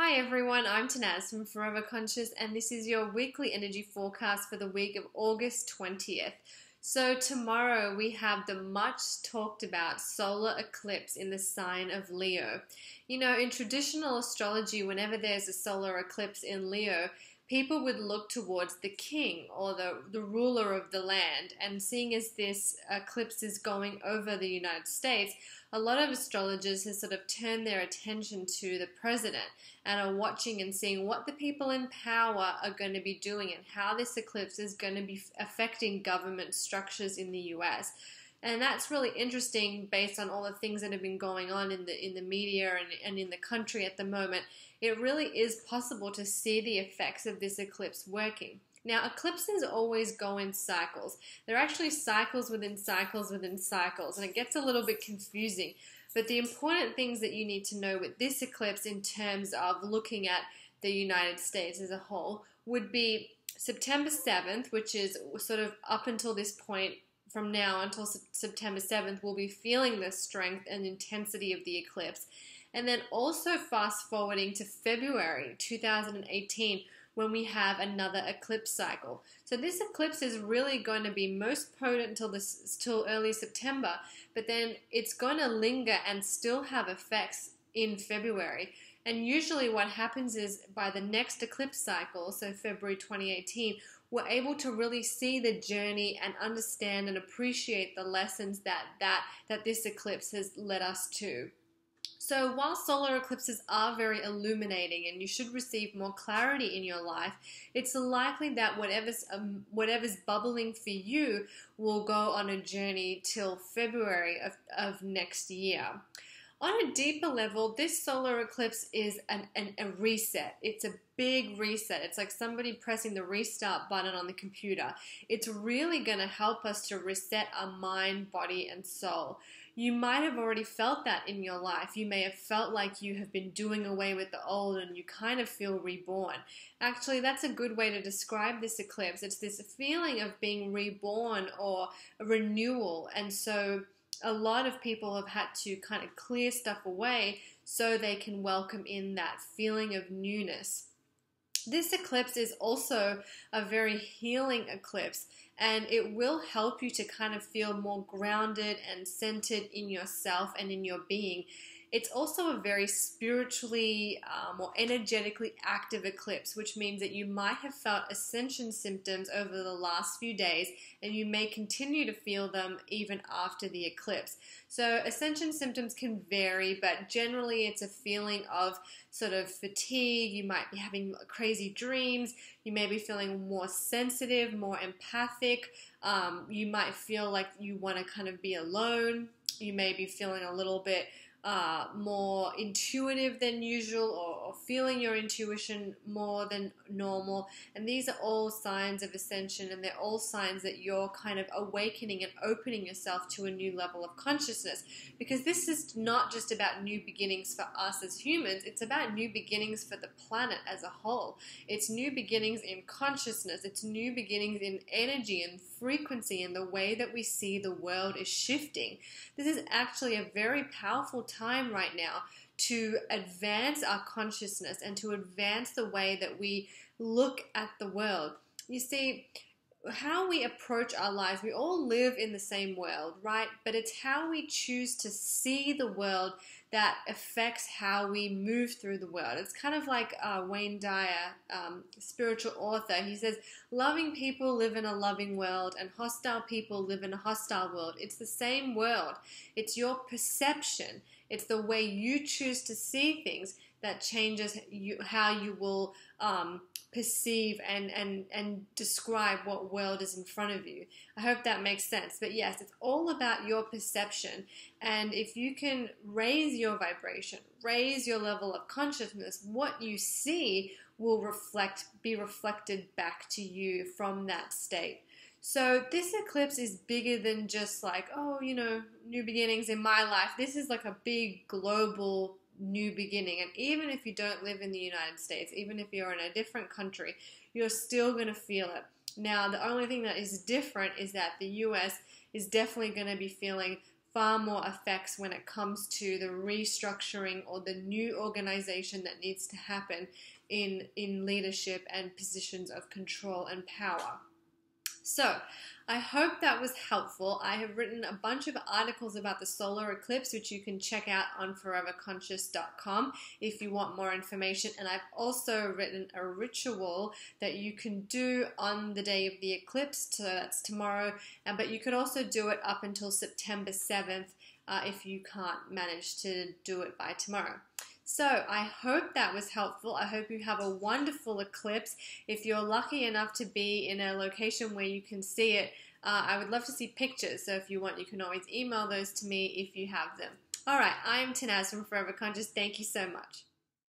Hi everyone, I'm Tanaz from Forever Conscious, and this is your weekly energy forecast for the week of August 20th. So tomorrow we have the much talked about solar eclipse in the sign of Leo. You know, in traditional astrology, whenever there's a solar eclipse in Leo, people would look towards the king or the ruler of the land. And seeing as this eclipse is going over the United States, a lot of astrologers have sort of turned their attention to the president and are watching and seeing what the people in power are going to be doing and how this eclipse is going to be affecting government structures in the US. And that's really interesting based on all the things that have been going on in the media and in the country at the moment. It really is possible to see the effects of this eclipse working. Now, eclipses always go in cycles. They're actually cycles within cycles within cycles, and it gets a little bit confusing. But the important things that you need to know with this eclipse in terms of looking at the United States as a whole would be September 7th, which is sort of up until this point. From now until September 7th, we'll be feeling the strength and intensity of the eclipse. And then also fast forwarding to February 2018 when we have another eclipse cycle. So this eclipse is really going to be most potent till early September, but then it's going to linger and still have effects in February. And usually what happens is by the next eclipse cycle, so February 2018, we're able to really see the journey and understand and appreciate the lessons that this eclipse has led us to. So while solar eclipses are very illuminating and you should receive more clarity in your life, it's likely that whatever's bubbling for you will go on a journey till February of next year. On a deeper level, this solar eclipse is a reset. It's a big reset. It's like somebody pressing the restart button on the computer. It's really going to help us to reset our mind, body, and soul. You might have already felt that in your life. You may have felt like you have been doing away with the old and you kind of feel reborn. Actually, that's a good way to describe this eclipse. It's this feeling of being reborn or a renewal. And so a lot of people have had to kind of clear stuff away so they can welcome in that feeling of newness. This eclipse is also a very healing eclipse, and it will help you to kind of feel more grounded and centered in yourself and in your being. It's also a very spiritually or energetically active eclipse, which means that you might have felt ascension symptoms over the last few days, and you may continue to feel them even after the eclipse. So ascension symptoms can vary, but generally it's a feeling of sort of fatigue. You might be having crazy dreams. You may be feeling more sensitive, more empathic. You might feel like you want to kind of be alone. You may be feeling a little bit more intuitive than usual, or feeling your intuition more than normal. And these are all signs of ascension, and they're all signs that you're kind of awakening and opening yourself to a new level of consciousness, because this is not just about new beginnings for us as humans, it's about new beginnings for the planet as a whole. It's new beginnings in consciousness, it's new beginnings in energy and frequency, and the way that we see the world is shifting. This is actually a very powerful time right now to advance our consciousness and to advance the way that we look at the world. You see, how we approach our lives, we all live in the same world, right? But it's how we choose to see the world that affects how we move through the world. It's kind of like Wayne Dyer, spiritual author. He says, loving people live in a loving world and hostile people live in a hostile world. It's the same world. It's your perception. It's the way you choose to see things that changes how you will perceive and describe what world is in front of you. I hope that makes sense. But yes, it's all about your perception. And if you can raise your vibration, raise your level of consciousness, what you see will be reflected back to you from that state. So this eclipse is bigger than just like, oh, you know, new beginnings in my life. This is like a big global new beginning. And even if you don't live in the United States, even if you're in a different country, you're still going to feel it. Now, the only thing that is different is that the US is definitely going to be feeling far more effects when it comes to the restructuring or the new organization that needs to happen in leadership and positions of control and power. So, I hope that was helpful. I have written a bunch of articles about the solar eclipse, which you can check out on foreverconscious.com if you want more information. And I've also written a ritual that you can do on the day of the eclipse, so that's tomorrow. But you could also do it up until September 7th if you can't manage to do it by tomorrow. So I hope that was helpful. I hope you have a wonderful eclipse. If you're lucky enough to be in a location where you can see it, I would love to see pictures. So if you want, you can always email those to me if you have them. All right, I am Tanaz from Forever Conscious. Thank you so much.